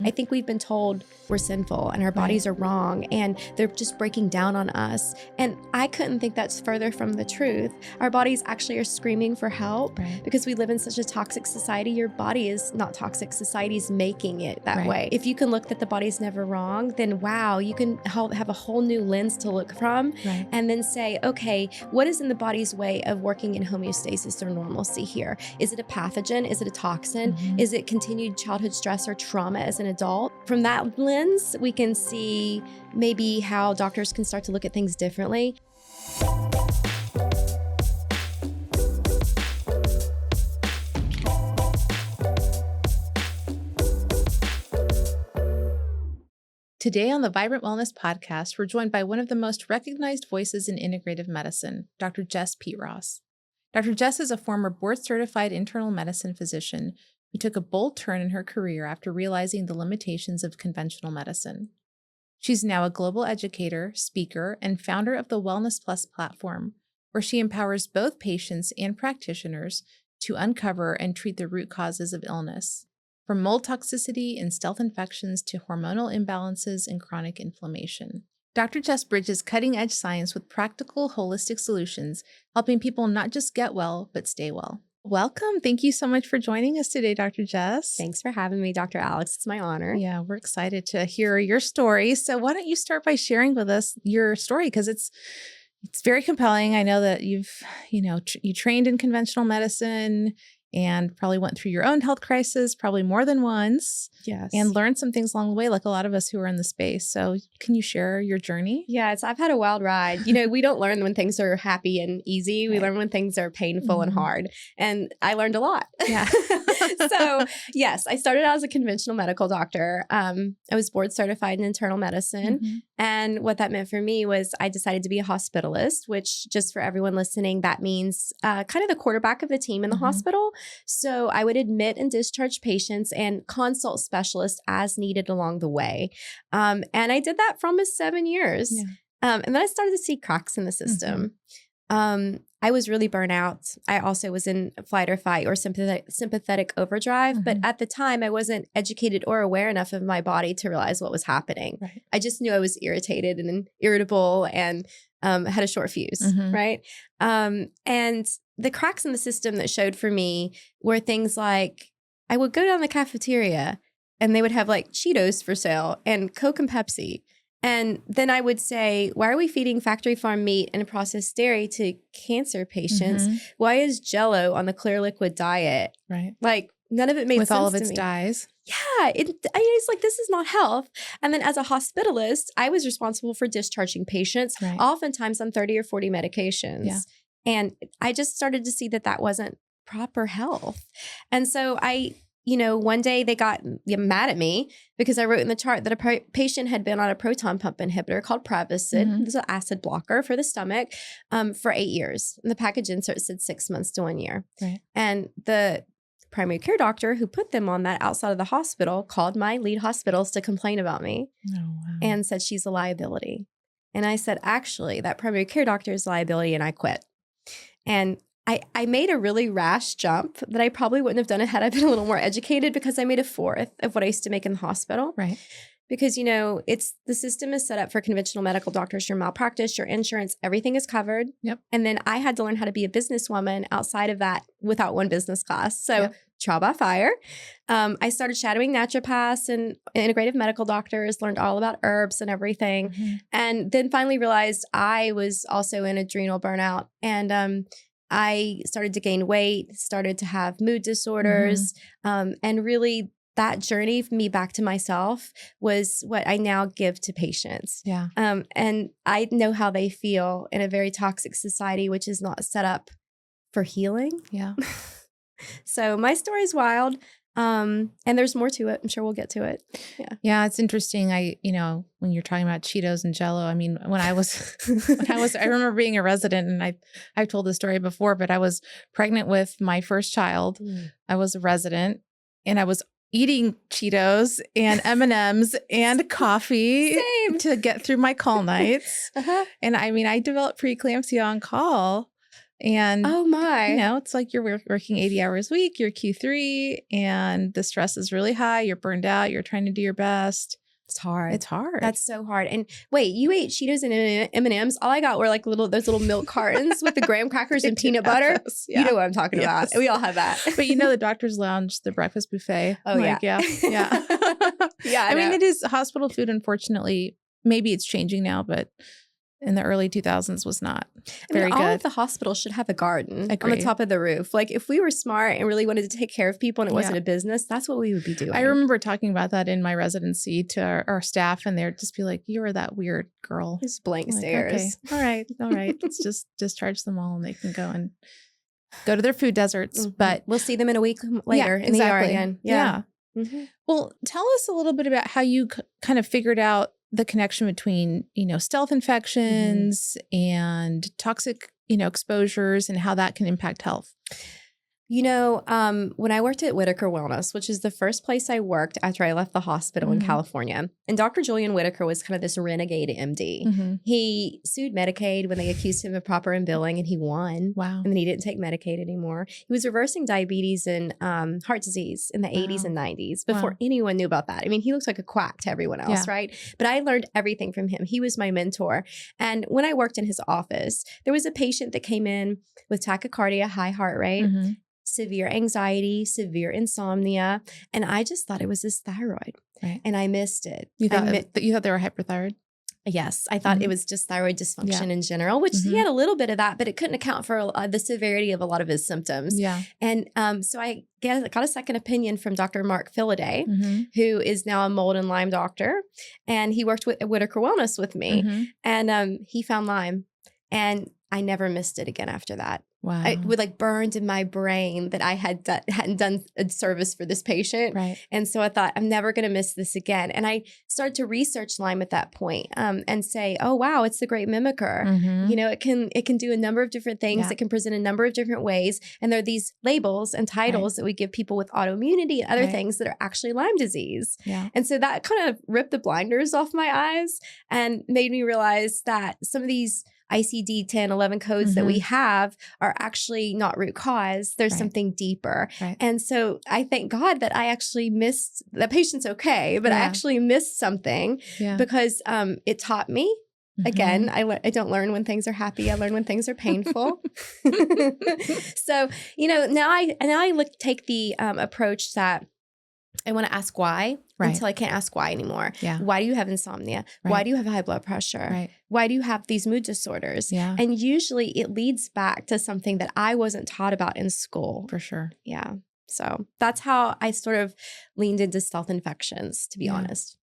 I think we've been told we're sinful and our bodies are wrong and they're just breaking down on us. And I couldn't think that's further from the truth. Our bodies actually are screaming for help because we live in such a toxic society. Your body is not toxic. Society's making it that way. If you can look that the body's never wrong, then wow, you can have a whole new lens to look from and then say, okay, what is in the body's way of working in homeostasis or normalcy here? Is it a pathogen? Is it a toxin? Is it continued childhood stress or trauma as an adult? From that lens, we can see maybe how doctors can start to look at things differently. Today on the Vibrant Wellness Podcast, we're joined by one of the most recognized voices in integrative medicine, Dr. Jess Peatross. Dr. Jess is a former board-certified internal medicine physician who took a bold turn in her career after realizing the limitations of conventional medicine. She's now a global educator, speaker, and founder of the Wellness Plus platform, where she empowers both patients and practitioners to uncover and treat the root causes of illness, from mold toxicity and stealth infections to hormonal imbalances and chronic inflammation. Dr. Jess bridges cutting-edge science with practical, holistic solutions, helping people not just get well, but stay well. Welcome. Thank you so much for joining us today, Dr. Jess. Thanks for having me, Dr. Alex. It's my honor. Yeah, we're excited to hear your story. So why don't you start by sharing with us your story? Because it's very compelling. I know that you trained in conventional medicine and probably went through your own health crisis, probably more than once. Yes. And learned some things along the way, like a lot of us who are in the space. So can you share your journey? Yeah, I've had a wild ride. We don't learn when things are happy and easy. We learn when things are painful and hard. And I learned a lot. Yeah. So yes, I started out as a conventional medical doctor. I was board certified in internal medicine. And what that meant for me was I decided to be a hospitalist, which just for everyone listening, that means kind of the quarterback of the team in the hospital. So I would admit and discharge patients and consult specialists as needed along the way. And I did that for almost 7 years. Yeah. And then I started to see cracks in the system. I was really burnt out. I also was in fight or fight or sympathetic overdrive. But at the time, I wasn't educated or aware enough of my body to realize what was happening. Right. I just knew I was irritated and irritable and had a short fuse, right? And the cracks in the system that showed for me were things like I would go down the cafeteria and they would have like Cheetos for sale and Coke and Pepsi. And then I would say, why are we feeding factory farm meat and processed dairy to cancer patients? Why is Jell-O on the clear liquid diet? Right. Like none of it made sense with all of its to me. dyes. Yeah. It's like, this is not health. And then as a hospitalist, I was responsible for discharging patients, oftentimes on 30 or 40 medications. Yeah. And I just started to see that wasn't proper health. And so one day they got mad at me because I wrote in the chart that a patient had been on a proton pump inhibitor called Parasite. This is an acid blocker for the stomach for 8 years. And the package insert said 6 months to 1 year. Right. And the primary care doctor who put them on that outside of the hospital called my lead hospitals to complain about me and said she's a liability. And I said, actually, that primary care doctor is a liability and I quit. And I made a really rash jump that I probably wouldn't have done it had I been a little more educated because I made a fourth of what I used to make in the hospital. Right. Because, the system is set up for conventional medical doctors, your malpractice, your insurance, everything is covered. Yep. And then I had to learn how to be a businesswoman outside of that without one business class. So trial by fire. I started shadowing naturopaths and integrative medical doctors, learned all about herbs and everything. And then finally realized I was also in adrenal burnout. And I started to gain weight, started to have mood disorders, and really that journey for me back to myself was what I now give to patients. Yeah. And I know how they feel in a very toxic society, which is not set up for healing. Yeah. So my story is wild. And there's more to it. I'm sure we'll get to it. Yeah. Yeah. It's interesting. When you're talking about Cheetos and Jell-O, I mean, I remember being a resident and I've told this story before, but I was pregnant with my first child. I was a resident and I was eating Cheetos and M&Ms and coffee to get through my call nights. And I mean, I developed preeclampsia on call. And, oh my, it's like you're working 80 hours a week, you're Q3 and the stress is really high. You're burned out. You're trying to do your best. it's hard. It's hard. That's so hard. And wait, you ate Cheetos and M&Ms? All I got were like those little milk cartons with the graham crackers and peanut butter. Yeah. You know what I'm talking about. We all have that. But the doctor's lounge, the breakfast buffet. Oh, yeah. Yeah. Yeah. I mean, it is hospital food, unfortunately. Maybe it's changing now, but in the early 2000s was not very good. All of the hospitals should have a garden Agreed. on the top of the roof. Like if we were smart and really wanted to take care of people and it wasn't a business, that's what we would be doing. I remember talking about that in my residency to our staff, and they'd just be like, "You are that weird girl." Just blank stares. Okay. All right. Let's just discharge them all and they can go to their food deserts. Mm-hmm. But we'll see them in a week later in the ER again. Yeah. Mm-hmm. Well, tell us a little bit about how you kind of figured out the connection between, stealth infections and toxic, exposures and how that can impact health. When I worked at Whitaker Wellness, which is the first place I worked after I left the hospital in California, and Dr. Julian Whitaker was kind of this renegade MD. He sued Medicaid when they accused him of proper billing, and he won. Wow. And then he didn't take Medicaid anymore. He was reversing diabetes and heart disease in the 80s and 90s before anyone knew about that. I mean, he looks like a quack to everyone else, right? But I learned everything from him. He was my mentor. And when I worked in his office, there was a patient that came in with tachycardia, high heart rate, severe anxiety, severe insomnia. And I just thought it was his thyroid. Right. And I missed it. You thought they were hyperthyroid? Yes. I thought it was just thyroid dysfunction in general, which he had a little bit of that, but it couldn't account for the severity of a lot of his symptoms. Yeah. And so I got a second opinion from Dr. Mark Philaday, who is now a mold and Lyme doctor. And he worked at Whitaker Wellness with me. And he found Lyme. And I never missed it again after that. Wow. It would burned in my brain that I hadn't done a service for this patient. Right. And so I thought, I'm never going to miss this again. And I started to research Lyme at that point, and say, oh, wow, it's the great mimicker. It can do a number of different things. Yeah. It can present a number of different ways. And there are these labels and titles that we give people with autoimmunity and other things that are actually Lyme disease. Yeah. And so that kind of ripped the blinders off my eyes and made me realize that some of these ICD-10, 11 codes that we have are actually not root cause. There's something deeper. Right. And so I thank God that I actually missed, the patient's okay, but I actually missed something because it taught me. Again, I don't learn when things are happy. I learn when things are painful. So, now I take the approach that I want to ask why until I can't ask why anymore. Yeah. Why do you have insomnia? Right. Why do you have high blood pressure? Right. Why do you have these mood disorders? Yeah. And usually it leads back to something that I wasn't taught about in school. For sure. Yeah. So that's how I sort of leaned into stealth infections, to be honest.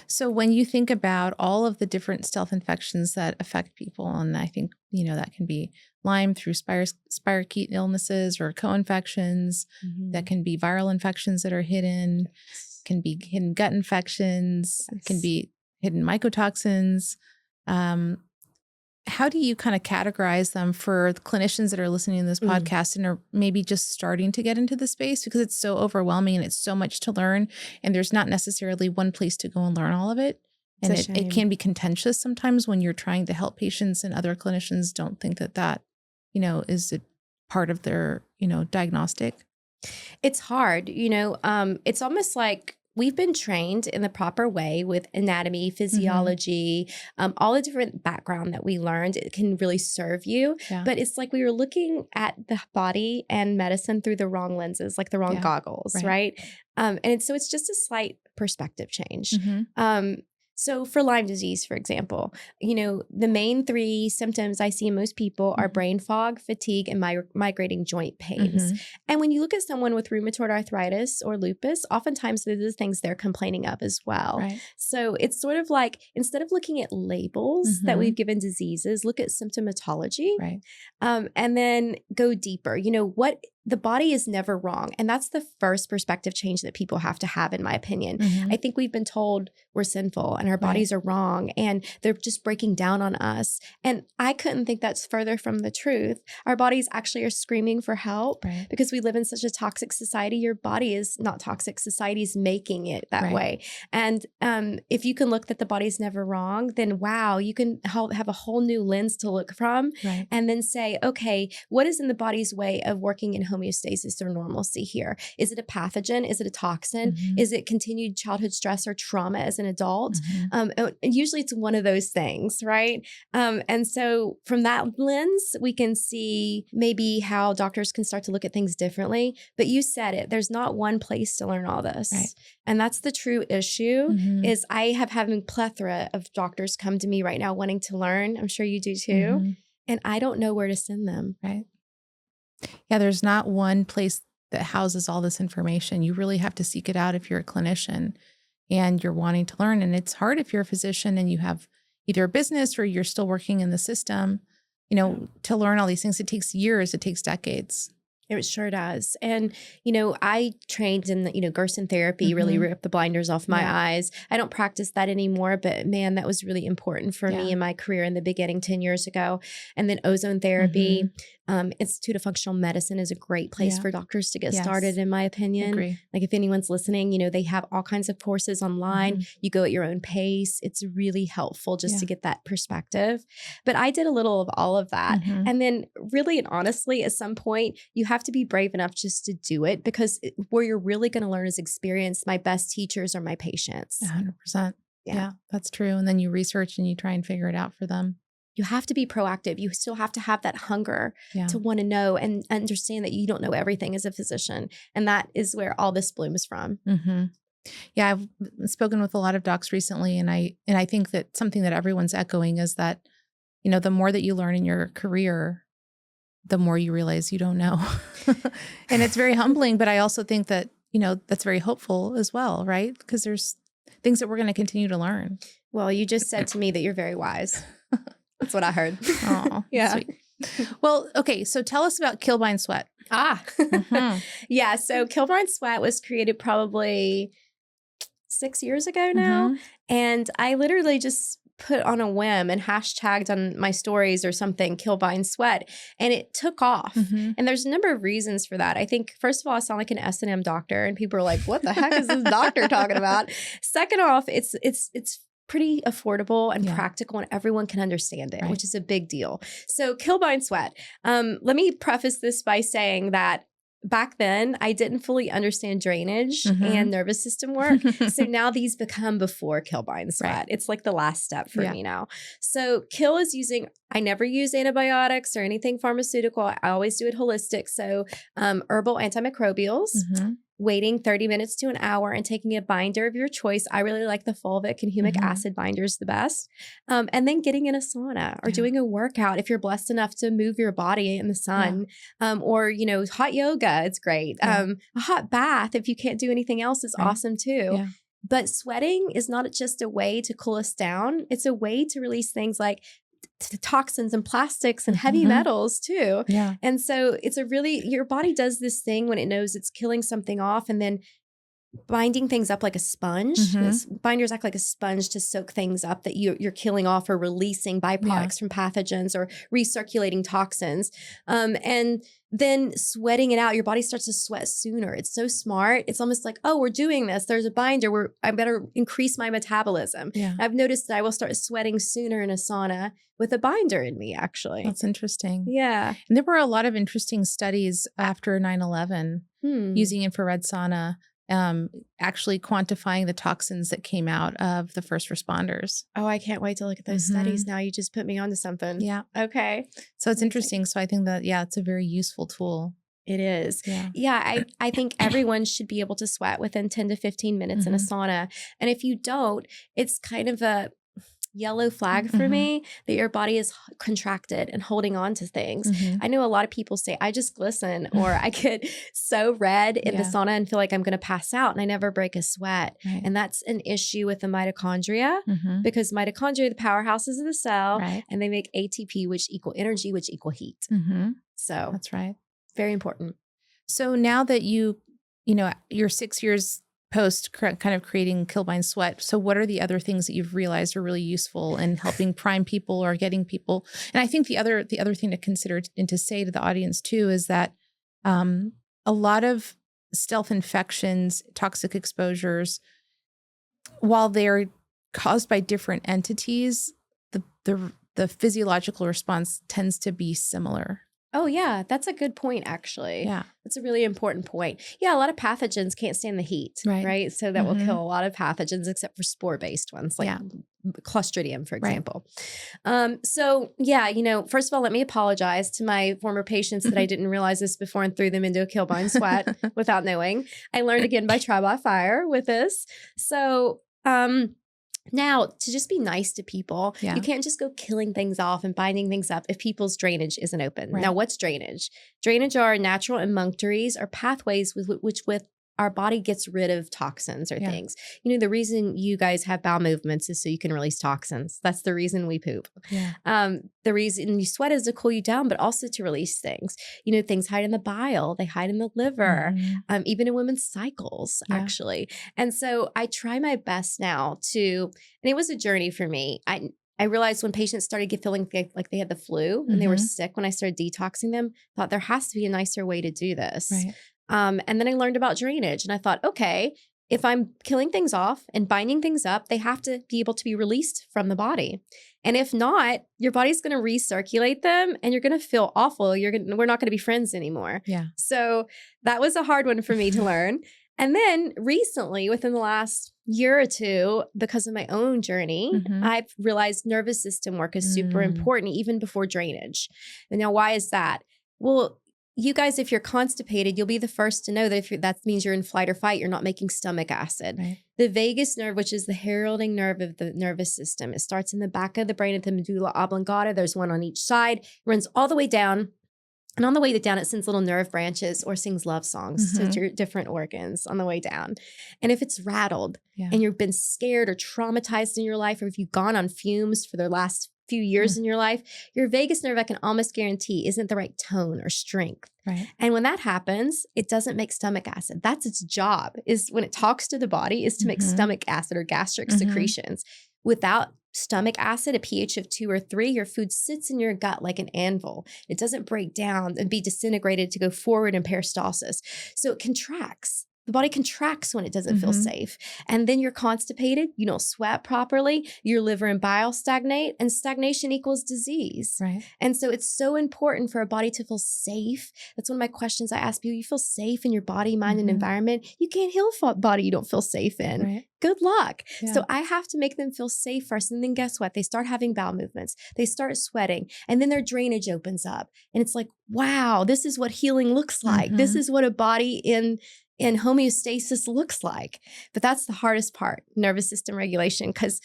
So when you think about all of the different stealth infections that affect people, and I think, that can be Lyme through spirochete illnesses or co-infections, that can be viral infections that are hidden, can be hidden gut infections, can be hidden mycotoxins. How do you kind of categorize them for the clinicians that are listening to this podcast and are maybe just starting to get into the space, because it's so overwhelming and it's so much to learn and there's not necessarily one place to go and learn all of it. And it can be contentious sometimes when you're trying to help patients and other clinicians don't think that, is a part of their, diagnostic. It's hard, it's almost like we've been trained in the proper way with anatomy, physiology, all the different background that we learned. It can really serve you. Yeah. But it's like we were looking at the body and medicine through the wrong lenses, like the wrong goggles, right? And so it's just a slight perspective change. So for Lyme disease, for example, the main 3 symptoms I see in most people are brain fog, fatigue, and migrating joint pains. And when you look at someone with rheumatoid arthritis or lupus, oftentimes those are the things they're complaining of as well. Right. So it's sort of like, instead of looking at labels that we've given diseases, look at symptomatology, and then go deeper. the body is never wrong. And that's the first perspective change that people have to have, in my opinion. I think we've been told we're sinful and our bodies are wrong and they're just breaking down on us. And I couldn't think that's further from the truth. Our bodies actually are screaming for help because we live in such a toxic society. Your body is not toxic. Society is making it that way. And if you can look that the body's never wrong, then wow, you can have a whole new lens to look from and then say, okay, what is in the body's way of working in homeostasis or normalcy here? Is it a pathogen? Is it a toxin? Is it continued childhood stress or trauma as an adult? Usually it's one of those things, right? And so from that lens, we can see maybe how doctors can start to look at things differently. But you said it, there's not one place to learn all this. And that's the true issue is I have having plethora of doctors come to me right now wanting to learn. I'm sure you do too. And I don't know where to send them. Yeah, there's not one place that houses all this information. You really have to seek it out if you're a clinician and you're wanting to learn. And it's hard if you're a physician and you have either a business or you're still working in the system, you know, to learn all these things. It takes years, it takes decades. It sure does. And, you know, I trained in, Gerson therapy, really ripped the blinders off my eyes. I don't practice that anymore, but man, that was really important for me in my career in the beginning 10 years ago. And then ozone therapy, Institute of Functional Medicine is a great place for doctors to get started, in my opinion. Agree. Like if anyone's listening, they have all kinds of courses online. You go at your own pace. It's really helpful just to get that perspective. But I did a little of all of that. And then really and honestly, at some point, you have to be brave enough just to do it because where you're really going to learn is experience. My best teachers are my patients. 100%. Yeah, that's true. And then you research and you try and figure it out for them. You have to be proactive. You still have to have that hunger to want to know and understand that you don't know everything as a physician. And that is where all this blooms from. Yeah, I've spoken with a lot of docs recently, and I think that something that everyone's echoing is that, the more that you learn in your career, the more you realize you don't know. And it's very humbling, but I also think that, that's very hopeful as well, right? Because there's things that we're going to continue to learn. Well, you just said to me that you're very wise. That's what I heard. Oh, yeah. Sweet. Well, okay. So tell us about Kill Bind Sweat. Yeah. So Kill Bind Sweat was created probably 6 years ago now. And I literally just put on a whim and hashtagged on my stories or something, Kill Bind Sweat. And it took off. And there's a number of reasons for that. I think, first of all, I sound like an S&M doctor and people are like, what the heck is this doctor talking about? Second off, it's pretty affordable and practical and everyone can understand it, which is a big deal. So Kill Bind Sweat. Let me preface this by saying that back then I didn't fully understand drainage and nervous system work. So now these become before Kill Bind Sweat. It's like the last step for me now. So Kill is I never use antibiotics or anything pharmaceutical. I always do it holistic. So herbal antimicrobials, waiting 30 minutes to an hour and taking a binder of your choice. I really like the fulvic and humic acid binders the best. And then getting in a sauna or doing a workout if you're blessed enough to move your body in the sun. Or, hot yoga, it's great. A hot bath, if you can't do anything else, is awesome too. But sweating is not just a way to cool us down. It's a way to release things like toxins and plastics and heavy metals too. And so your body does this thing when it knows it's killing something off and then binding things up like a sponge. Binders act like a sponge to soak things up that you're killing off or releasing byproducts from pathogens or recirculating toxins. And then sweating it out, your body starts to sweat sooner. It's so smart. It's almost like, oh, we're doing this. There's a binder. I better increase my metabolism. I've noticed that I will start sweating sooner in a sauna with a binder in me, actually. That's interesting. Yeah. And there were a lot of interesting studies after 9/11 using infrared sauna, actually quantifying the toxins that came out of the first responders. Oh, I can't wait to look at those studies now. You just put me onto something. Yeah. Okay. So it's interesting. So I think that, it's a very useful tool. It is. Yeah. I think everyone should be able to sweat within 10 to 15 minutes in a sauna. And if you don't, it's kind of a yellow flag for me that your body is contracted and holding on to things. I know a lot of people say, I just glisten or I get so red in the sauna and feel like I'm going to pass out and I never break a sweat. And that's an issue with the mitochondria because mitochondria are the powerhouses of the cell and they make ATP, which equal energy, which equal heat. So that's right. Very important. So now that you're 6 years post kind of creating Kill Bind Sweat. So what are the other things that you've realized are really useful in helping prime people or getting people? And I think the other thing to consider and to say to the audience too is that a lot of stealth infections, toxic exposures, while they're caused by different entities, the physiological response tends to be similar. Oh, yeah. That's a good point, actually. Yeah. That's a really important point. Yeah, a lot of pathogens can't stand the heat, right? So that will kill a lot of pathogens except for spore-based ones like Clostridium, for example. So yeah, first of all, let me apologize to my former patients that I didn't realize this before and threw them into a Kill Bind Sweat without knowing. I learned again by trial by fire with this. So, now, to just be nice to people, you can't just go killing things off and binding things up if people's drainage isn't open. Now, what's drainage? Drainage are natural emunctories or pathways with our body gets rid of toxins or things. The reason you guys have bowel movements is so you can release toxins. That's the reason we poop. The reason you sweat is to cool you down, but also to release things. Things hide in the bile. They hide in the liver, even in women's cycles, actually. And so I try my best now and it was a journey for me. I realized when patients started feeling like they had the flu and they were sick when I started detoxing them, thought there has to be a nicer way to do this. And then I learned about drainage and I thought, okay, if I'm killing things off and binding things up, they have to be able to be released from the body. And if not, your body's going to recirculate them and you're going to feel awful. We're not going to be friends anymore. So that was a hard one for me to learn. And then recently, within the last year or two, because of my own journey, I've realized nervous system work is super important, even before drainage. And now, why is that? Well, you guys, if you're constipated, you'll be the first to know that that means you're in flight or fight, you're not making stomach acid. The vagus nerve, which is the heralding nerve of the nervous system, it starts in the back of the brain at the medulla oblongata. There's one on each side, runs all the way down. And on the way down, it sends little nerve branches or sings love songs to your different organs on the way down. And if it's rattled and you've been scared or traumatized in your life, or if you've gone on fumes for the last few years in your life, your vagus nerve, I can almost guarantee, isn't the right tone or strength. And when that happens, it doesn't make stomach acid. That's its job, is when it talks to the body, is to make stomach acid or gastric secretions. Without stomach acid, a pH of 2 or 3, your food sits in your gut like an anvil. It doesn't break down and be disintegrated to go forward in peristalsis. So it contracts. The body contracts when it doesn't feel safe. And then you're constipated, you don't sweat properly, your liver and bile stagnate, and stagnation equals disease. And so it's so important for a body to feel safe. That's one of my questions I ask people. You feel safe in your body, mind, and environment. You can't heal a body you don't feel safe in. Good luck. So I have to make them feel safe first. And then guess what? They start having bowel movements. They start sweating. And then their drainage opens up. And it's like, wow, this is what healing looks like. This is what a body in homeostasis looks like. But that's the hardest part, nervous system regulation. Because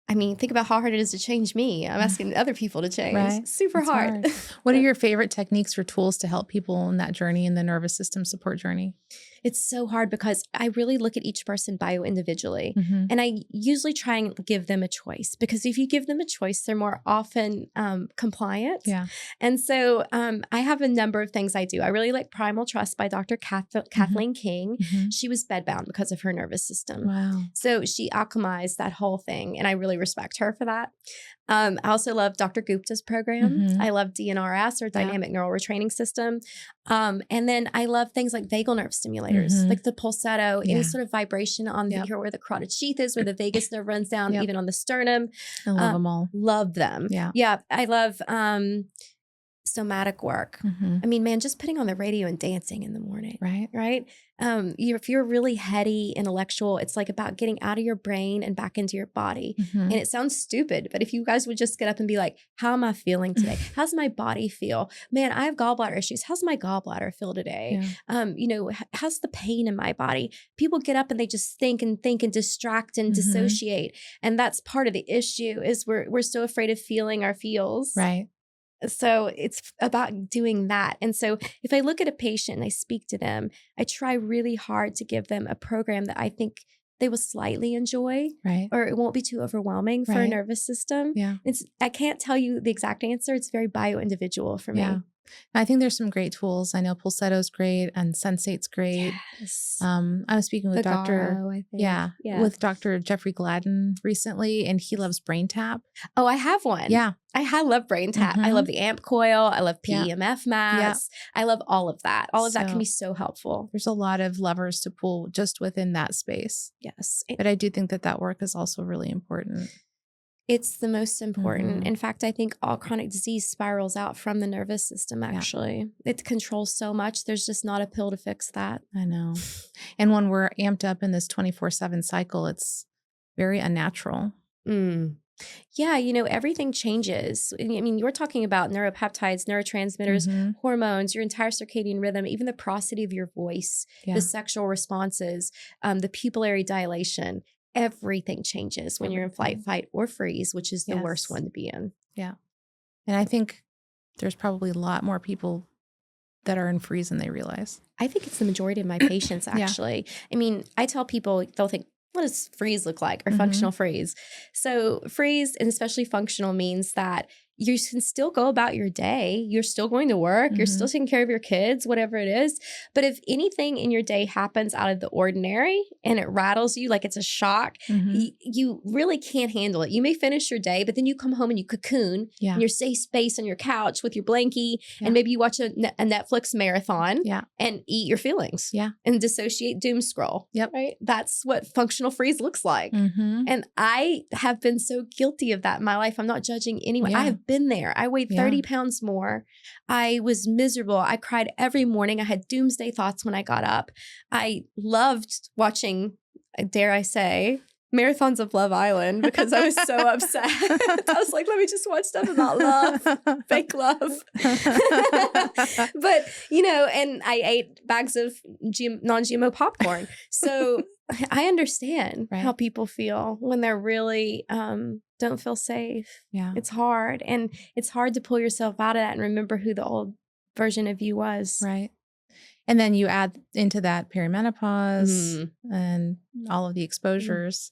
think about how hard it is to change me. I'm asking other people to change. Super hard. What are your favorite techniques or tools to help people in that journey, in the nervous system support journey? It's so hard because I really look at each person bio-individually. And I usually try and give them a choice, because if you give them a choice, they're more often compliant. And so I have a number of things I do. I really like Primal Trust by Dr. Kathleen King. She was bedbound because of her nervous system. So she alchemized that whole thing. And I really respect her for that. I also love Dr. Gupta's program. I love DNRS, or Dynamic Neural Retraining System. And then I love things like vagal nerve stimulators, like the pulsetto, any sort of vibration on here where the carotid sheath is, where the vagus nerve runs down, even on the sternum. I love them all. Love them. Yeah. I love somatic work. Man, just putting on the radio and dancing in the morning. Right. If you're really heady, intellectual, it's like about getting out of your brain and back into your body. And it sounds stupid, but if you guys would just get up and be like, how am I feeling today? How's my body feel? Man, I have gallbladder issues. How's my gallbladder feel today? How's the pain in my body? People get up and they just think and distract and dissociate. And that's part of the issue, is we're so afraid of feeling our feels. So it's about doing that. And so if I look at a patient and I speak to them, I try really hard to give them a program that I think they will slightly enjoy, or it won't be too overwhelming for a nervous system. I can't tell you the exact answer. It's very bio-individual for me. I think there's some great tools. I know Pulsetto's great and Sensate's great. Yes. I was speaking with with Dr. Jeffrey Gladden recently, and he loves Brain Tap. Oh, I have one. Yeah. I love Brain Tap. I love the AMP coil. I love PEMF mats. I love all of that. All of that can be so helpful. There's a lot of levers to pull just within that space. Yes. But I do think that work is also really important. It's the most important. In fact, I think all chronic disease spirals out from the nervous system, actually. It controls so much. There's just not a pill to fix that. I know. And when we're amped up in this 24/7 cycle, it's very unnatural. Yeah, everything changes. I mean, you're talking about neuropeptides, neurotransmitters, hormones, your entire circadian rhythm, even the prosody of your voice, the sexual responses, the pupillary dilation. Everything changes when you're in flight, fight, or freeze, which is the worst one to be in. Yeah. And I think there's probably a lot more people that are in freeze than they realize. I think it's the majority of my patients, actually. I mean, I tell people, they'll think, what does freeze look like, or functional freeze? So freeze, and especially functional, means that you can still go about your day. You're still going to work. You're still taking care of your kids, whatever it is. But if anything in your day happens out of the ordinary and it rattles you like it's a shock, you really can't handle it. You may finish your day, but then you come home and you cocoon in your safe space on your couch with your blankie, and maybe you watch a Netflix marathon and eat your feelings and dissociate, doom scroll. Right? That's what functional freeze looks like. And I have been so guilty of that in my life. I'm not judging anyone. I have been there. I weighed 30 pounds more. I was miserable. I cried every morning. I had doomsday thoughts when I got up. I loved watching, dare I say, marathons of Love Island because I was so upset. I was like, let me just watch stuff about love, fake love. But, and I ate bags of non-GMO popcorn. So I understand how people feel when they're really don't feel safe. Yeah. It's hard. And it's hard to pull yourself out of that and remember who the old version of you was. Right. And then you add into that perimenopause and all of the exposures.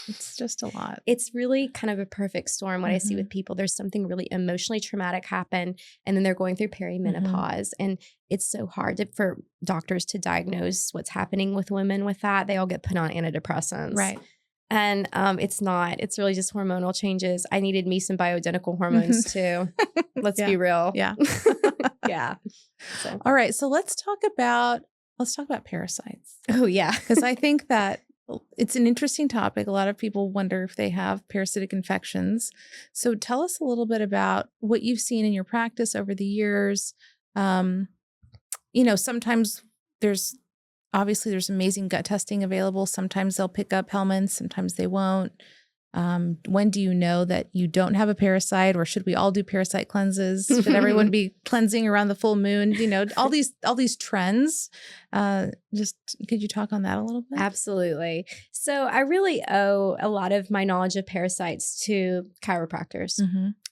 It's just a lot. It's really kind of a perfect storm. What I see with people, there's something really emotionally traumatic happen, and then they're going through perimenopause. And it's so hard for doctors to diagnose what's happening with women with that. They all get put on antidepressants. Right. And it's really just hormonal changes. I needed me some bioidentical hormones too. Let's be real. Yeah. Yeah. So. All right. So let's talk about parasites. Oh yeah. Because I think that it's an interesting topic. A lot of people wonder if they have parasitic infections. So tell us a little bit about what you've seen in your practice over the years. Sometimes there's amazing gut testing available. Sometimes they'll pick up helminths, sometimes they won't. When do you know that you don't have a parasite, or should we all do parasite cleanses? Should everyone be cleansing around the full moon? All these trends. Just could you talk on that a little bit? Absolutely. So I really owe a lot of my knowledge of parasites to chiropractors.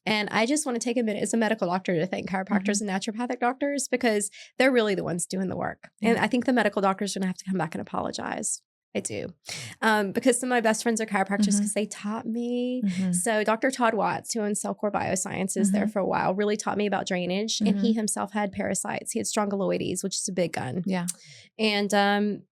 And I just want to take a minute as a medical doctor to thank chiropractors and naturopathic doctors, because they're really the ones doing the work. And I think the medical doctors are going to have to come back and apologize. I do. Because some of my best friends are chiropractors because they taught me. So Dr. Todd Watts, who owns Cellcore Biosciences there for a while, really taught me about drainage. And he himself had parasites. He had strongyloides, which is a big gun. Yeah. And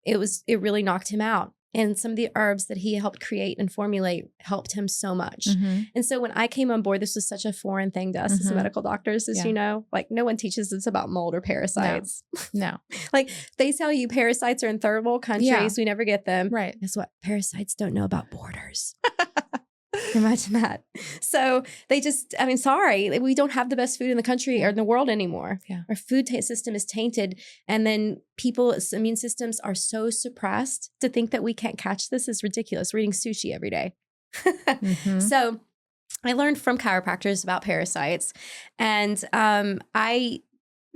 it really knocked him out. And some of the herbs that he helped create and formulate helped him so much. And so when I came on board, this was such a foreign thing to us as medical doctors, as you know, like no one teaches us about mold or parasites. No. Like they tell you parasites are in third world countries. We never get them. Right. Guess what? Parasites don't know about borders. Imagine that. So sorry, we don't have the best food in the country or in the world anymore. Yeah. Our food system is tainted. And then people's immune systems are so suppressed. To think that we can't catch this is ridiculous. We're eating sushi every day. So I learned from chiropractors about parasites. And I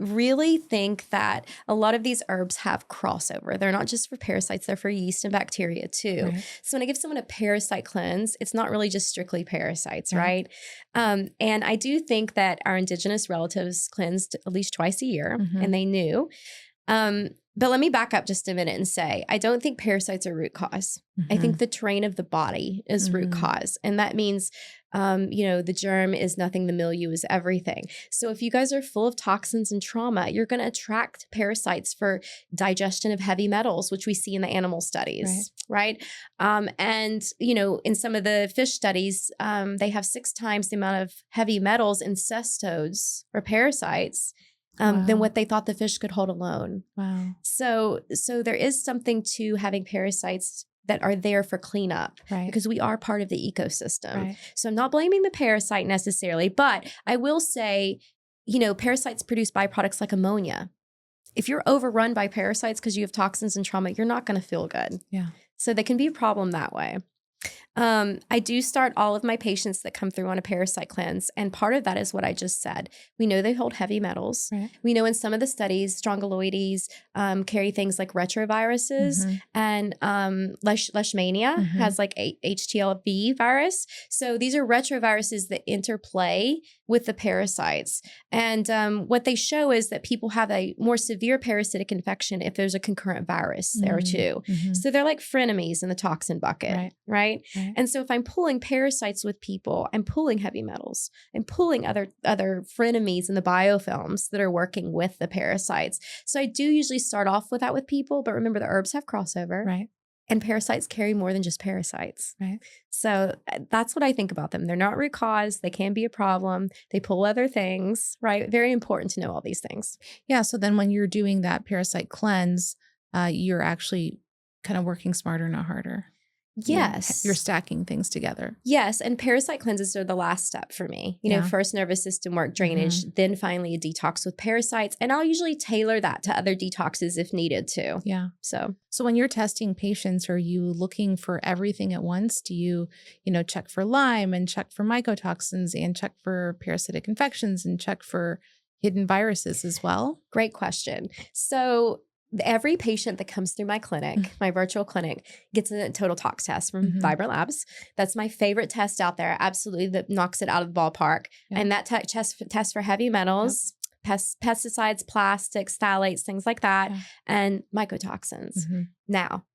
really think that a lot of these herbs have crossover. They're not just for parasites, they're for yeast and bacteria too. Right. So when I give someone a parasite cleanse, it's not really just strictly parasites, right? And I do think that our indigenous relatives cleansed at least twice a year, and they knew. But let me back up just a minute and say, I don't think parasites are root cause. I think the terrain of the body is root cause. And that means The germ is nothing, the milieu is everything. So if you guys are full of toxins and trauma, you're going to attract parasites for digestion of heavy metals, which we see in the animal studies, right? And in some of the fish studies, they have 6 times the amount of heavy metals in cestodes or parasites than what they thought the fish could hold alone. Wow. So there is something to having parasites that are there for cleanup because we are part of the ecosystem. Right. So I'm not blaming the parasite necessarily, but I will say, parasites produce byproducts like ammonia. If you're overrun by parasites because you have toxins and trauma, you're not going to feel good. Yeah. So they can be a problem that way. I do start all of my patients that come through on a parasite cleanse. And part of that is what I just said. We know they hold heavy metals. Right. We know in some of the studies, strongyloides carry things like retroviruses and Leishmania has like HTLV virus. So these are retroviruses that interplay with the parasites. And what they show is that people have a more severe parasitic infection if there's a concurrent virus there too. So they're like frenemies in the toxin bucket, right? And so if I'm pulling parasites with people, I'm pulling heavy metals. I'm pulling other frenemies in the biofilms that are working with the parasites. So I do usually start off with that with people, but remember the herbs have crossover. Right. And parasites carry more than just parasites. Right. So that's what I think about them. They're not root cause. They can be a problem. They pull other things, right? Very important to know all these things. Yeah. So then when you're doing that parasite cleanse, you're actually kind of working smarter, not harder. Yes. You're stacking things together. Yes. And parasite cleanses are the last step for me. First nervous system work, drainage, then finally a detox with parasites. And I'll usually tailor that to other detoxes if needed too. Yeah. So when you're testing patients, are you looking for everything at once? Do you, check for Lyme and check for mycotoxins and check for parasitic infections and check for hidden viruses as well? Great question. So every patient that comes through my clinic, my virtual clinic, gets a total tox test from Vibrant Labs. That's my favorite test out there. Absolutely, that knocks it out of the ballpark. Yeah. And that test for heavy metals, pesticides, plastics, phthalates, things like that, and mycotoxins. Now,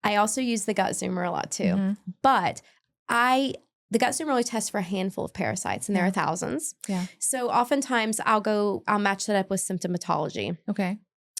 I also use the gut zoomer a lot too, but the gut zoomer only tests for a handful of parasites, and there are thousands. Yeah. So oftentimes I'll match that up with symptomatology. Okay.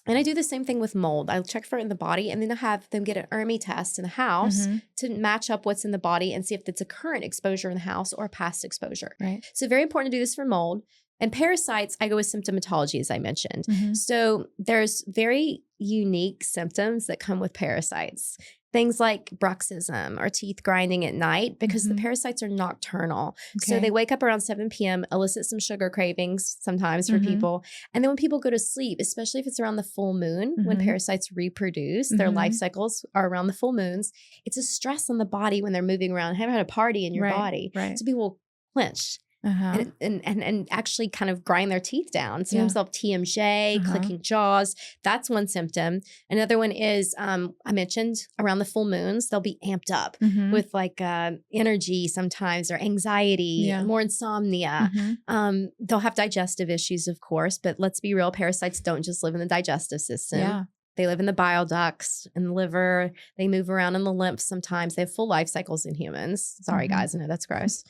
And I do the same thing with mold. I'll check for it in the body, and then I have them get an ERMI test in the house to match up what's in the body and see if it's a current exposure in the house or a past exposure. Right. So very important to do this for mold. And parasites, I go with symptomatology, as I mentioned. So there's very unique symptoms that come with parasites. Things like bruxism or teeth grinding at night because the parasites are nocturnal. Okay. So they wake up around 7 p.m., elicit some sugar cravings sometimes for people. And then when people go to sleep, especially if it's around the full moon, when parasites reproduce, their life cycles are around the full moons. It's a stress on the body when they're moving around. Have had a party in your body. Right. So people clench. And actually kind of grind their teeth down. Sometimes they'll have TMJ, clicking jaws. That's one symptom. Another one is, I mentioned around the full moons, they'll be amped up with like energy sometimes or anxiety, more insomnia. They'll have digestive issues, of course, but let's be real, parasites don't just live in the digestive system. Yeah. They live in the bile ducts and the liver. They move around in the lymph sometimes. They have full life cycles in humans. Sorry, guys. I know that's gross.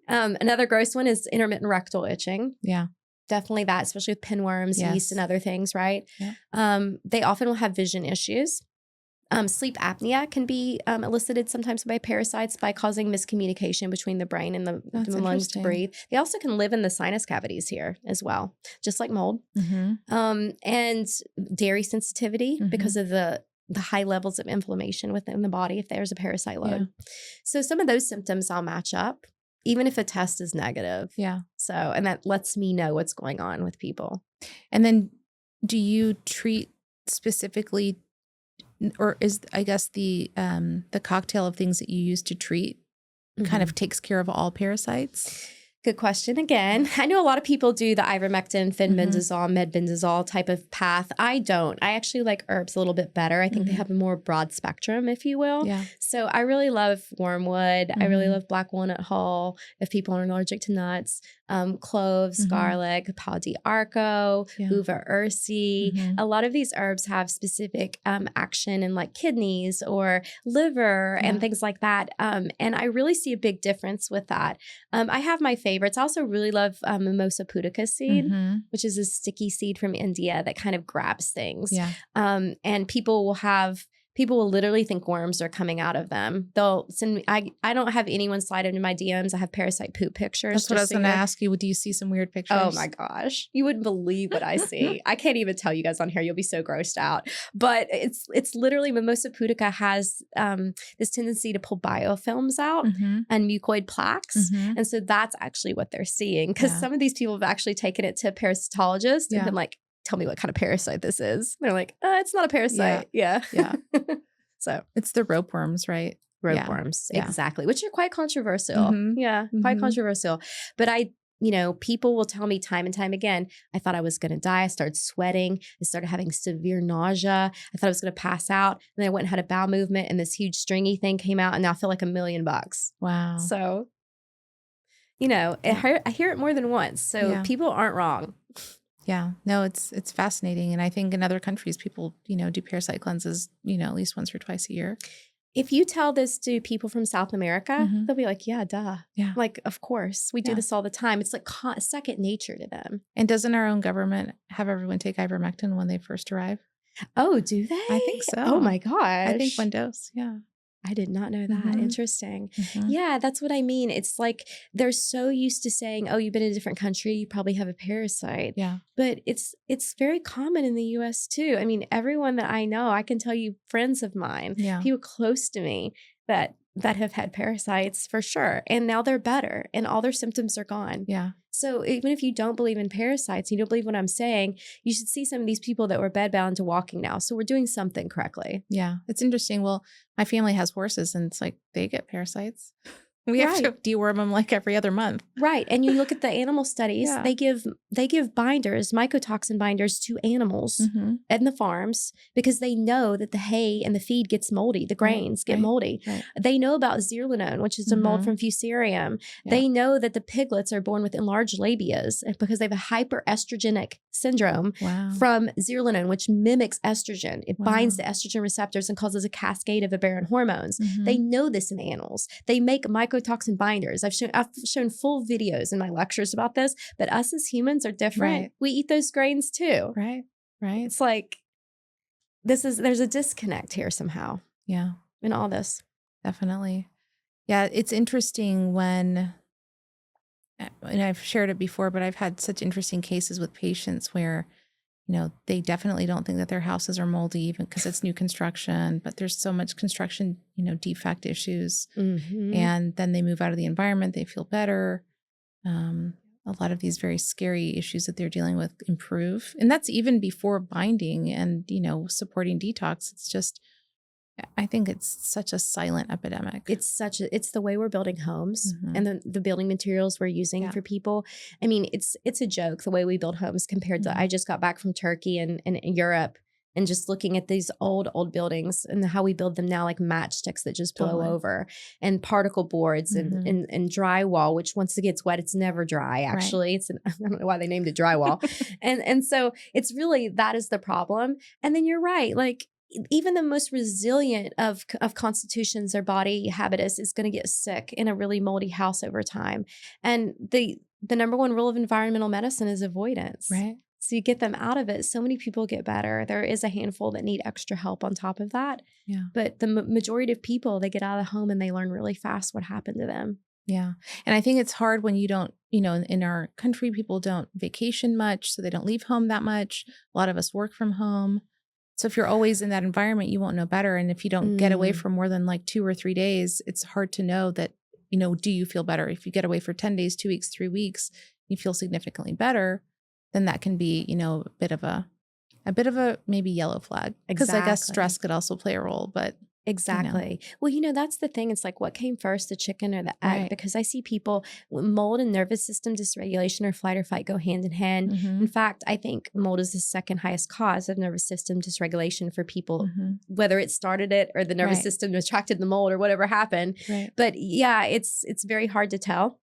Another gross one is intermittent rectal itching. Yeah. Definitely that, especially with pinworms, yeast, and other things, right? Yeah. They often will have vision issues. Sleep apnea can be elicited sometimes by parasites by causing miscommunication between the brain and the lungs to breathe. They also can live in the sinus cavities here as well, just like mold. And dairy sensitivity because of the high levels of inflammation within the body if there's a parasite load. Yeah. So some of those symptoms I'll match up, even if a test is negative. Yeah. So, and that lets me know what's going on with people. And then do you treat specifically, or is, I guess, the cocktail of things that you use to treat kind of takes care of all parasites? Good question again. I know a lot of people do the ivermectin, fenbendazole, medbendazole type of path. I don't. I actually like herbs a little bit better. I think they have a more broad spectrum, if you will. Yeah. So I really love wormwood. I really love black walnut hull if people are allergic to nuts. Cloves, garlic, pau d'arco, uva ursi. A lot of these herbs have specific action in like kidneys or liver and things like that. And I really see a big difference with that. I have my favorites. I also really love mimosa pudica seed, which is a sticky seed from India that kind of grabs things. Yeah. And people will literally think worms are coming out of them. They'll send me, I don't have anyone slide into my DMs. I have parasite poop pictures. That's what I was going to ask you. Do you see some weird pictures? Oh my gosh. You wouldn't believe what I see. I can't even tell you guys on here. You'll be so grossed out. But it's literally mimosa pudica has this tendency to pull biofilms out and mucoid plaques. And so that's actually what they're seeing. Because some of these people have actually taken it to a parasitologist and been like, tell me what kind of parasite this is. They're like, it's not a parasite. Yeah. So it's the ropeworms, right? Ropeworms, exactly, which are quite controversial. Quite controversial. But people will tell me time and time again, I thought I was going to die. I started sweating. I started having severe nausea. I thought I was going to pass out. And then I went and had a bowel movement and this huge stringy thing came out and now I feel like $1 million. Wow. So, I hear it more than once. So people aren't wrong. Yeah, no, it's fascinating. And I think in other countries, people, do parasite cleanses, at least once or twice a year. If you tell this to people from South America, they'll be like, yeah, duh. Yeah. Like, of course, we do this all the time. It's like second nature to them. And doesn't our own government have everyone take ivermectin when they first arrive? Oh, do they? I think so. Oh my gosh. I think 1 dose. Yeah. I did not know that. Interesting. Yeah, that's what I mean. It's like they're so used to saying, oh, you've been in a different country, you probably have a parasite. Yeah. But it's very common in the US too. I mean, everyone that I know, I can tell you friends of mine, people close to me that have had parasites for sure. And now they're better and all their symptoms are gone. Yeah. So even if you don't believe in parasites, you don't believe what I'm saying, you should see some of these people that were bedbound to walking now. So we're doing something correctly. Yeah. It's interesting. Well, my family has horses and it's like they get parasites. We have to deworm them like every other month. Right. And you look at the animal studies, they give binders, mycotoxin binders to animals in the farms because they know that the hay and the feed gets moldy, the grains get moldy. Right. They know about zearalenone, which is a mold from Fusarium. Yeah. They know that the piglets are born with enlarged labias because they have a hyperestrogenic syndrome from zearalenone, which mimics estrogen. It binds the estrogen receptors and causes a cascade of aberrant hormones. They know this in animals. They make mycotoxin binders. I've shown full videos in my lectures about this, but us as humans are different. Right. We eat those grains too. Right. Right. It's like there's a disconnect here somehow. Yeah. In all this. Definitely. Yeah. It's interesting when, and I've shared it before, but I've had such interesting cases with patients where, they definitely don't think that their houses are moldy even because it's new construction, but there's so much construction, defect issues. And then they move out of the environment, they feel better. A lot of these very scary issues that they're dealing with improve. And that's even before binding and, supporting detox. It's just, I think it's such a silent epidemic. It's the way we're building homes and the building materials we're using for people. I mean, it's a joke the way we build homes compared to, I just got back from Turkey and Europe and just looking at these old buildings and how we build them now, like matchsticks that just blow over and particle boards and drywall, which once it gets wet, it's never dry. Actually, I don't know why they named it drywall. and so it's really, that is the problem. And then you're right. Like, even the most resilient of constitutions or body habitus is going to get sick in a really moldy house over time. And the number one rule of environmental medicine is avoidance. Right. So you get them out of it. So many people get better. There is a handful that need extra help on top of that. Yeah. But the majority of people, they get out of the home and they learn really fast what happened to them. Yeah. And I think it's hard when you don't, in our country, people don't vacation much, so they don't leave home that much. A lot of us work from home. So if you're always in that environment, you won't know better. And if you don't get away for more than like 2 or 3 days, it's hard to know that, do you feel better? If you get away for 10 days, 2 weeks, 3 weeks, you feel significantly better, then that can be, a bit of a maybe yellow flag. Because I guess stress could also play a role, but Exactly. Well, that's the thing. It's like, what came first, the chicken or the egg? Because I see people, mold and nervous system dysregulation or flight or fight go hand in hand. In fact, I think mold is the second highest cause of nervous system dysregulation for people, whether it started it or the nervous system attracted the mold or whatever happened. But yeah, it's very hard to tell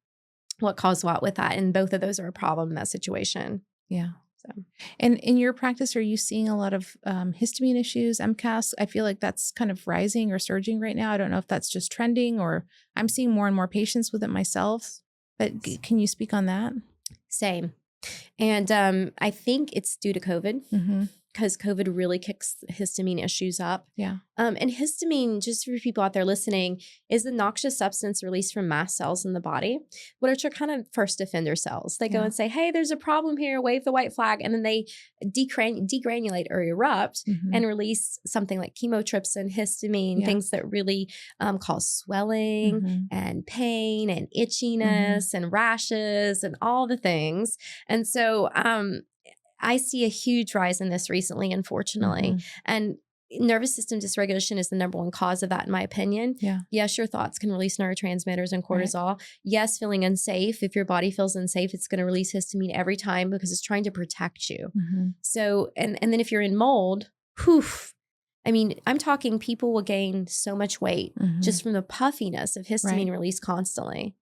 what caused what with that. And both of those are a problem in that situation. Yeah. So, and in your practice, are you seeing a lot of histamine issues, MCAS? I feel like that's kind of rising or surging right now. I don't know if that's just trending, or I'm seeing more and more patients with it myself. But can you speak on that? Same. And I think it's due to COVID. Because COVID really kicks histamine issues up. Yeah. And histamine, just for people out there listening, is the noxious substance released from mast cells in the body, which are kind of first offender cells. They go and say, hey, there's a problem here, wave the white flag, and then they degranulate or erupt and release something like chymotrypsin, histamine, things that really cause swelling and pain and itchiness and rashes and all the things. And so I see a huge rise in this recently, unfortunately. And nervous system dysregulation is the number one cause of that, in my opinion. Yeah. Yes, your thoughts can release neurotransmitters and cortisol. Yes, feeling unsafe. If your body feels unsafe, it's going to release histamine every time because it's trying to protect you. So, and then if you're in mold, I mean, I'm talking people will gain so much weight just from the puffiness of histamine release constantly.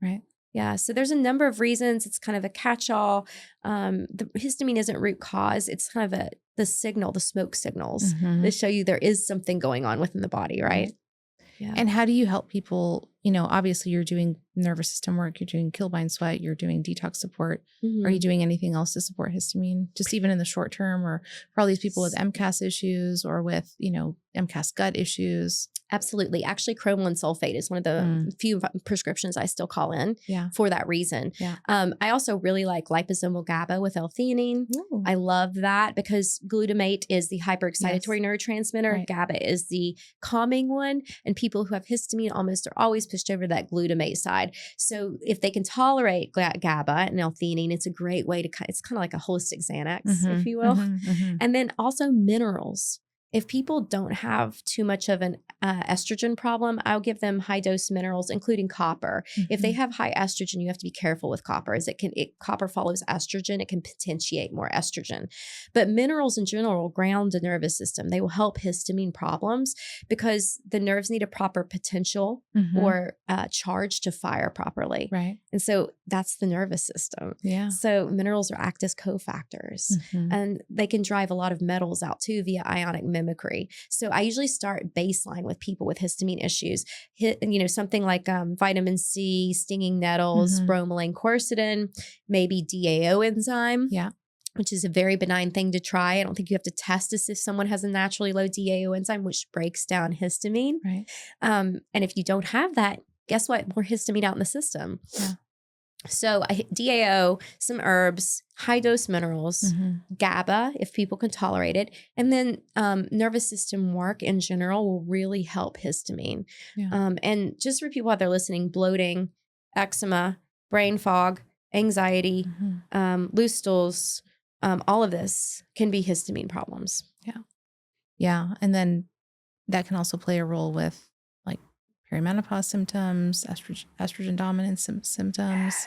Yeah. So there's a number of reasons. It's kind of a catch-all. The histamine isn't root cause. It's kind of the signal, the smoke signals that show you there is something going on within the body, right? Yeah. And how do you help people? Obviously you're doing nervous system work, you're doing kill, bind, sweat, you're doing detox support. Are you doing anything else to support histamine, just even in the short term, or for all these people with MCAS issues or with, MCAS gut issues? Absolutely. Actually, cromolyn sulfate is one of the few prescriptions I still call in for that reason. I also really like liposomal GABA with L-theanine. I love that because glutamate is the hyperexcitatory neurotransmitter. GABA is the calming one. And people who have histamine almost are always pushed over to that glutamate side. So if they can tolerate GABA and L-theanine, it's a great way to, it's kind of like a holistic Xanax, if you will. And then also minerals. If people don't have too much of an estrogen problem, I'll give them high dose minerals, including copper. If they have high estrogen, you have to be careful with copper, as copper follows estrogen. It can potentiate more estrogen. But minerals in general will ground the nervous system. They will help histamine problems because the nerves need a proper potential or charge to fire properly. And so that's the nervous system. So minerals are act as cofactors and they can drive a lot of metals out too via ionic mimicry. So I usually start baseline with people with histamine issues. Something like vitamin C, stinging nettles, bromelain, quercetin, maybe DAO enzyme. Which is a very benign thing to try. I don't think you have to test this if someone has a naturally low DAO enzyme, which breaks down histamine. And if you don't have that, guess what? More histamine out in the system. So DAO, some herbs, high dose minerals, GABA, if people can tolerate it. And then nervous system work in general will really help histamine. And just for people out there listening, bloating, eczema, brain fog, anxiety, loose stools, all of this can be histamine problems. And then that can also play a role with like perimenopause symptoms, estrogen dominance symptoms.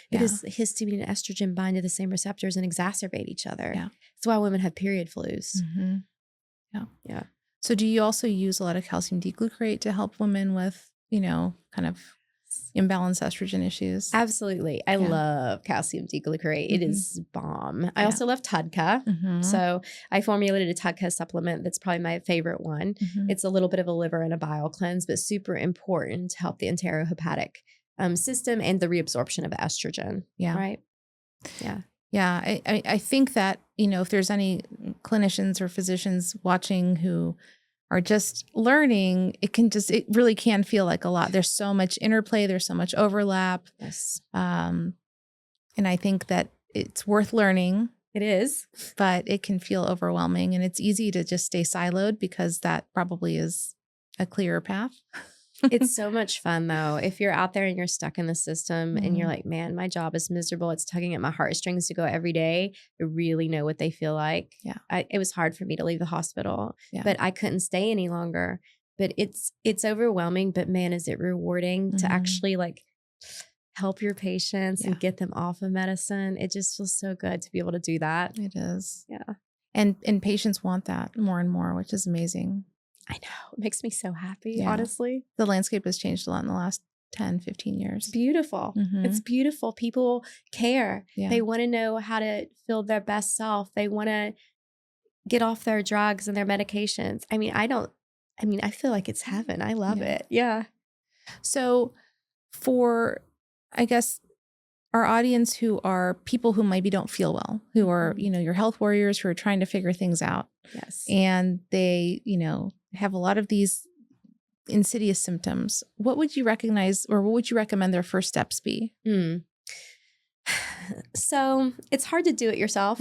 Because histamine and estrogen bind to the same receptors and exacerbate each other. That's why women have period flus. So do you also use a lot of calcium D-glucarate to help women with, kind of imbalanced estrogen issues? Absolutely. I love calcium D-glucarate. It is bomb. I also love TUDCA. So I formulated a TUDCA supplement that's probably my favorite one. It's a little bit of a liver and a bile cleanse, but super important to help the enterohepatic system and the reabsorption of estrogen. Right? I think that, if there's any clinicians or physicians watching who are just learning, it really can feel like a lot. There's so much interplay. There's so much overlap. And I think that it's worth learning. It is. But it can feel overwhelming, and it's easy to just stay siloed because that probably is a clearer path. It's so much fun though. If you're out there and you're stuck in the system and you're like, man, my job is miserable. It's tugging at my heartstrings to go every day. I really know what they feel like. It was hard for me to leave the hospital, but I couldn't stay any longer. but it's overwhelming, but man, is it rewarding to actually like help your patients and get them off of medicine. It just feels so good to be able to do that. It is. Yeah. And patients want that more and more, which is amazing. I know. It makes me so happy, honestly. The landscape has changed a lot in the last 10, 15 years. It's beautiful. It's beautiful. People care. Yeah. They want to know how to feel their best self. They want to get off their drugs and their medications. I mean, I feel like it's heaven. I love it. Yeah. So for, I guess, our audience who are people who maybe don't feel well, who are, your health warriors who are trying to figure things out. Yes. And they, have a lot of these insidious symptoms. What would you recognize, or what would you recommend their first steps be? So it's hard to do it yourself.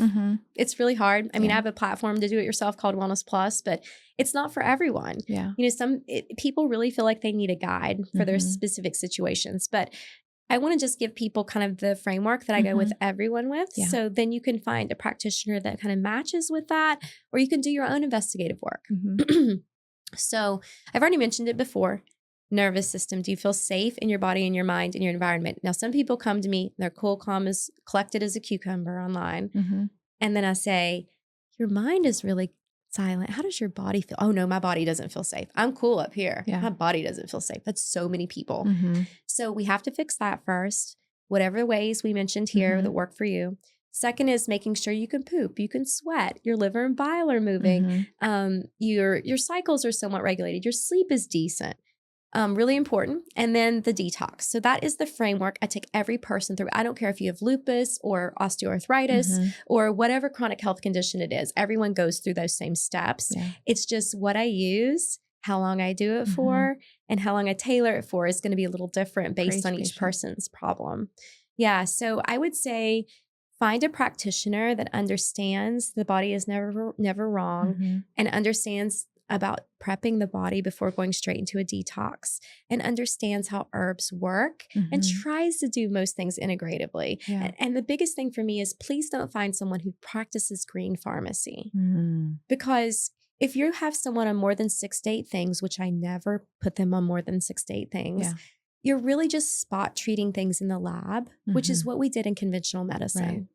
It's really hard. I mean, I have a platform to do it yourself called Wellness Plus, but it's not for everyone. Yeah. People really feel like they need a guide for their specific situations, but I want to just give people kind of the framework that I go with everyone with. Yeah. So then you can find a practitioner that kind of matches with that, or you can do your own investigative work. So I've already mentioned it before. Nervous system. Do you feel safe in your body and your mind and your environment? Now, some people come to me, they're cool, calm, as collected as a cucumber online. And then I say, your mind is really silent. How does your body feel? Oh no, my body doesn't feel safe. I'm cool up here. Yeah. My body doesn't feel safe. That's so many people. So we have to fix that first. Whatever ways we mentioned here that work for you. Second is making sure you can poop, you can sweat, your liver and bile are moving, your cycles are somewhat regulated, your sleep is decent. Really important. And then the detox. So that is the framework I take every person through. I don't care if you have lupus or osteoarthritis or whatever chronic health condition it is. Everyone goes through those same steps. Yeah. It's just what I use, how long I do it for, and how long I tailor it for is going to be a little different based on each person's problem. Yeah. So I would say find a practitioner that understands the body is never wrong and understands about prepping the body before going straight into a detox and understands how herbs work and tries to do most things integratively. Yeah. And the biggest thing for me is please don't find someone who practices green pharmacy because if you have someone on more than 6 to 8 things, which I never put them on more than 6 to 8 things, you're really just spot treating things in the lab, which is what we did in conventional medicine. Right.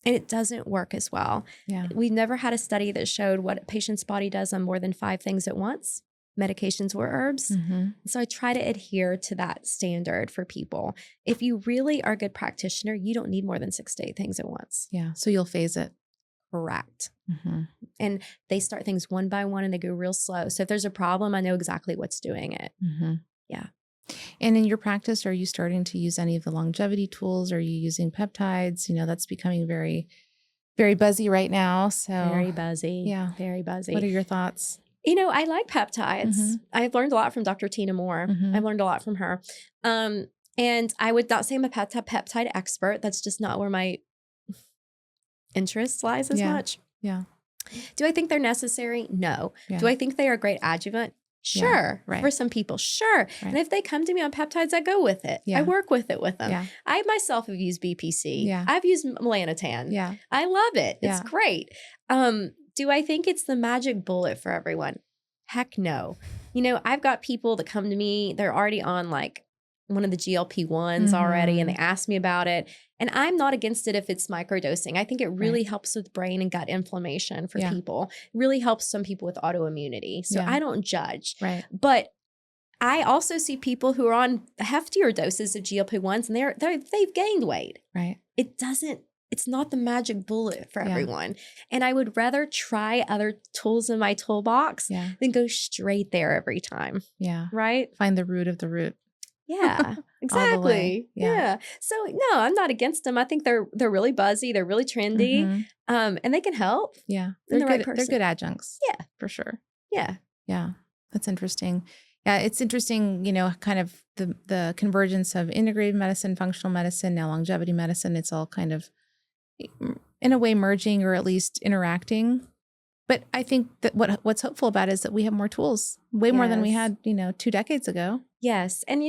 And it doesn't work as well. Yeah. We've never had a study that showed what a patient's body does on more than 5 things at once, medications or herbs. So I try to adhere to that standard for people. If you really are a good practitioner, you don't need more than 6 to 8 things at once. Yeah. So you'll phase it. Correct. And they start things one by one and they go real slow. So if there's a problem, I know exactly what's doing it. Yeah. And in your practice, are you starting to use any of the longevity tools? Are you using peptides? That's becoming very, very buzzy right now. So very buzzy. Yeah. Very buzzy. What are your thoughts? I like peptides. I've learned a lot from Dr. Tina Moore. I've learned a lot from her. And I would not say I'm a peptide expert. That's just not where my interest lies as much. Yeah. Do I think they're necessary? No. Yeah. Do I think they are a great adjuvant? Sure. Yeah, right. For some people, sure. Right. And if they come to me on peptides, I go with it. Yeah. I work with them. Yeah. I myself have used BPC. Yeah. I've used melanotan. Yeah. I love it. It's great. Do I think it's the magic bullet for everyone? Heck no. I've got people that come to me, they're already on like one of the GLP-1s already, and they ask me about it. And I'm not against it if it's microdosing. I think it really helps with brain and gut inflammation for people. It really helps some people with autoimmunity. So I don't judge. Right. But I also see people who are on heftier doses of GLP-1s and they've gained weight. Right. It's not the magic bullet for everyone. And I would rather try other tools in my toolbox than go straight there every time. Yeah. Right? Find the root of the root. Yeah, exactly. Yeah. So no, I'm not against them. I think they're really buzzy. They're really trendy. And they can help. Yeah. They're good adjuncts. Yeah. For sure. Yeah. Yeah. That's interesting. Yeah. It's interesting, kind of the convergence of integrative medicine, functional medicine, now longevity medicine. It's all kind of in a way merging or at least interacting. But I think that what's hopeful about it is that we have more tools, way more than we had, 2 decades ago. Yes. And,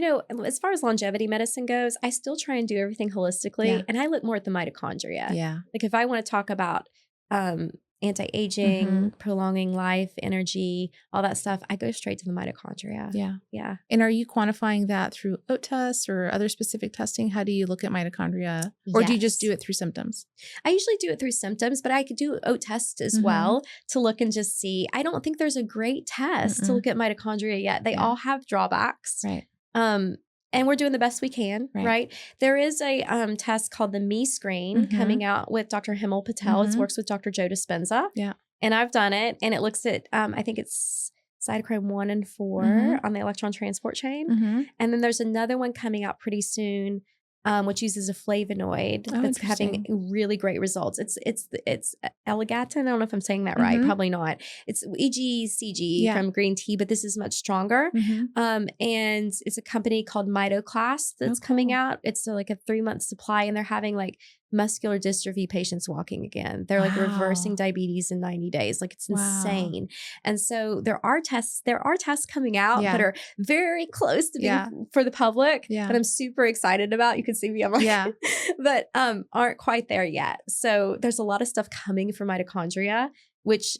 as far as longevity medicine goes, I still try and do everything holistically. Yeah. And I look more at the mitochondria. Yeah. Like if I want to talk about anti-aging, prolonging life, energy, all that stuff. I go straight to the mitochondria. Yeah. And are you quantifying that through oat tests or other specific testing? How do you look at mitochondria? Or do you just do it through symptoms? I usually do it through symptoms, but I could do oat tests as well to look and just see. I don't think there's a great test to look at mitochondria yet. They all have drawbacks. Right. And we're doing the best we can, right? There is a test called the Me Screen coming out with Dr. Himmel Patel. It works with Dr. Joe Dispenza. Yeah. And I've done it. And it looks at, I think it's cytochrome 1 and 4 on the electron transport chain. And then there's another one coming out pretty soon, which uses a flavonoid that's having really great results. It's Elegatin. I don't know if I'm saying that right. Probably not. It's EGCG from green tea, but this is much stronger. And it's a company called Mitochondrial that's coming out. It's like a 3-month supply, and they're having like muscular dystrophy patients walking again. They're like reversing diabetes in 90 days. Like it's insane. And so there are tests coming out that are very close to being for the public that I'm super excited about. You can see me, I'm like, but aren't quite there yet. So there's a lot of stuff coming for mitochondria, which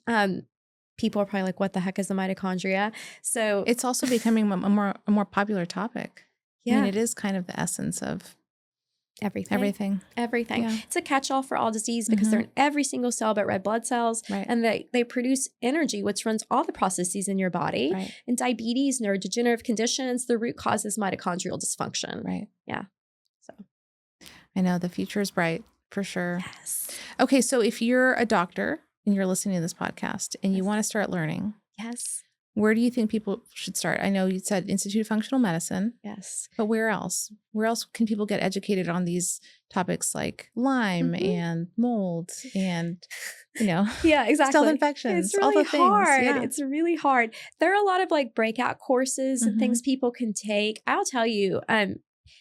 people are probably like, what the heck is a mitochondria? So it's also becoming a more popular topic. I mean, it is kind of the essence of everything. Yeah. It's a catch-all for all disease because they're in every single cell but red blood cells. And they produce energy, which runs all the processes in your body. And diabetes, neurodegenerative conditions, the root cause is mitochondrial dysfunction. Yeah. So I know the future is bright for sure. Yes. Okay. So if you're a doctor and you're listening to this podcast and you want to start learning. Where do you think people should start? I know you said Institute of Functional Medicine. But where else? Where else can people get educated on these topics like Lyme and mold and, stealth infections? It's really hard. It's really hard. There are a lot of like breakout courses and things people can take. I'll tell you,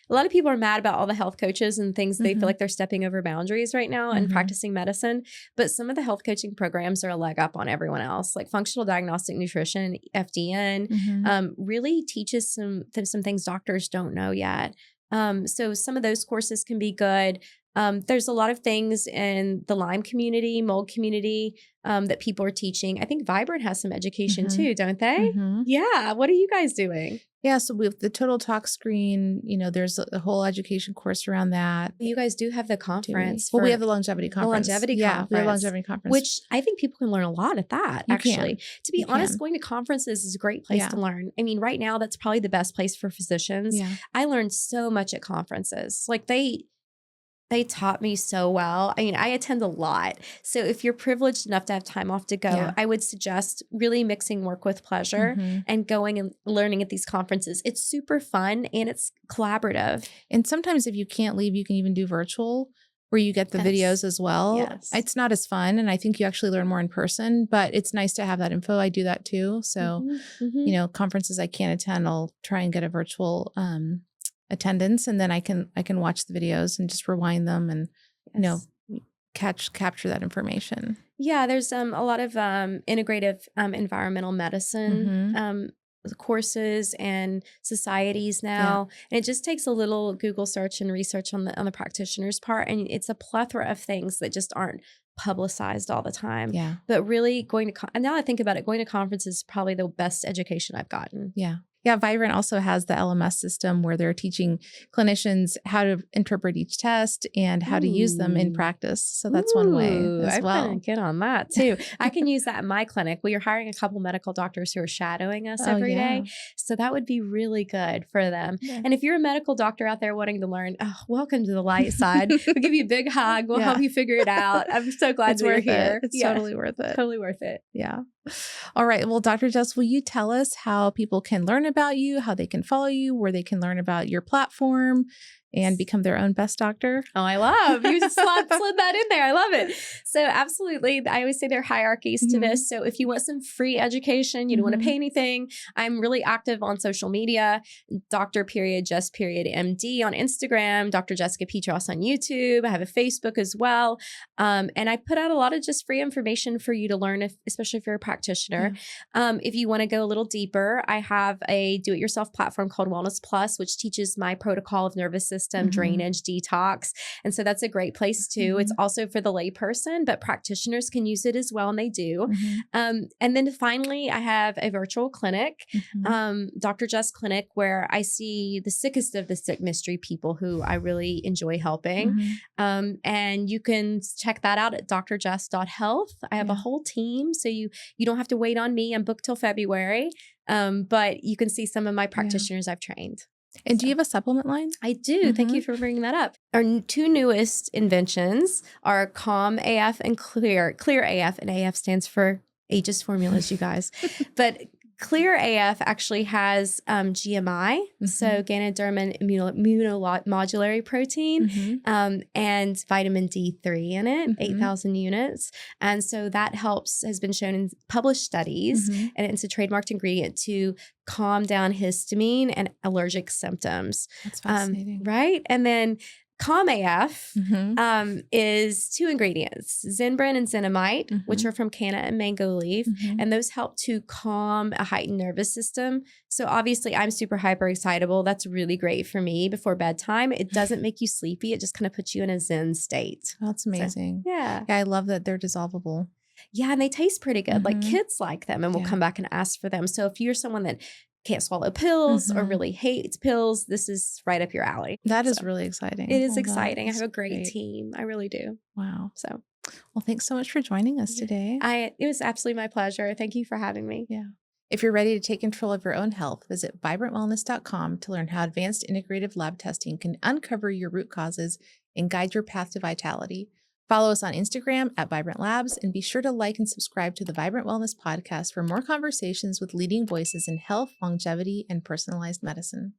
a lot of people are mad about all the health coaches and things. They feel like they're stepping over boundaries right now and practicing medicine. But some of the health coaching programs are a leg up on everyone else. Like Functional Diagnostic Nutrition, FDN, really teaches some things doctors don't know yet. So some of those courses can be good. There's a lot of things in the Lyme community, mold community that people are teaching. I think Vibrant has some education too, don't they? Yeah. What are you guys doing? Yeah. So with the Total Tox Screen, there's a whole education course around that. You guys do have the conference. Well, we have the longevity conference. Conference. We have longevity conference. Which I think people can learn a lot at that, actually. To be honest, going to conferences is a great place to learn. I mean, right now, that's probably the best place for physicians. I learned so much at conferences. Like they taught me so well. I mean, I attend a lot. So if you're privileged enough to have time off to go, I would suggest really mixing work with pleasure and going and learning at these conferences. It's super fun and it's collaborative. And sometimes if you can't leave, you can even do virtual where you get the videos as well. It's not as fun. And I think you actually learn more in person, but it's nice to have that info. I do that too. So, conferences I can't attend, I'll try and get a virtual attendance, and then I can watch the videos and just rewind them and capture that information. Yeah, there's a lot of integrative environmental medicine courses and societies now, and it just takes a little Google search and research on the practitioner's part, and it's a plethora of things that just aren't publicized all the time. But really and now I think about it, going to conferences is probably the best education I've gotten. Yeah, Vibrant also has the LMS system where they're teaching clinicians how to interpret each test and how to use them in practice. So that's one way as well. I'm gonna get on that too. I can use that in my clinic. We are hiring a couple medical doctors who are shadowing us every day. So that would be really good for them. And if you're a medical doctor out there wanting to learn, welcome to the light side. We'll give you a big hug. We'll help you figure it out. I'm so glad we're here. It's totally worth it. Totally worth it. Yeah. All right. Well, Dr. Jess, will you tell us how people can learn about you, how they can follow you, where they can learn about your platform and become their own best doctor? Oh, I love. You just slid that in there. I love it. So absolutely. I always say there are hierarchies to this. So if you want some free education, you don't want to pay anything. I'm really active on social media, Dr.Jess.MD on Instagram, Dr. Jessica Peatross on YouTube. I have a Facebook as well. And I put out a lot of just free information for you to learn, especially if you're a practitioner. If you want to go a little deeper, I have a do-it-yourself platform called Wellness Plus, which teaches my protocol of nervous system system, drainage, detox. And so that's a great place too. It's also for the layperson, but practitioners can use it as well, and they do. And then finally, I have a virtual clinic, Dr. Jess Clinic, where I see the sickest of the sick mystery people who I really enjoy helping. And you can check that out at drjess.health. I have a whole team, so you don't have to wait on me. I'm booked till February, but you can see some of my practitioners I've trained. And do you have a supplement line? I do. Thank you for bringing that up. Our two newest inventions are Calm AF and Clear AF, and AF stands for ageist formulas, you guys. But Clear AF actually has GMI, so Ganodermin immunomodulatory protein, and vitamin D3 in it, 8,000 units. And so that has been shown in published studies, and it's a trademarked ingredient to calm down histamine and allergic symptoms. That's fascinating. Right? And then Calm AF is two ingredients, Zenbrin and Zenamite, which are from canna and mango leaf. And those help to calm a heightened nervous system. So obviously I'm super hyperexcitable. That's really great for me before bedtime. It doesn't make you sleepy. It just kind of puts you in a Zen state. That's amazing. So, yeah, I love that they're dissolvable. Yeah, and they taste pretty good. Like kids like them and will come back and ask for them. So if you're someone that can't swallow pills or really hates pills, this is right up your alley. That is really exciting. It is exciting. I have a great team. I really do. Wow. So, well, thanks so much for joining us today. It was absolutely my pleasure. Thank you for having me. Yeah. If you're ready to take control of your own health, visit vibrantwellness.com to learn how advanced integrative lab testing can uncover your root causes and guide your path to vitality. Follow us on Instagram at Vibrant Labs, and be sure to like and subscribe to the Vibrant Wellness Podcast for more conversations with leading voices in health, longevity, and personalized medicine.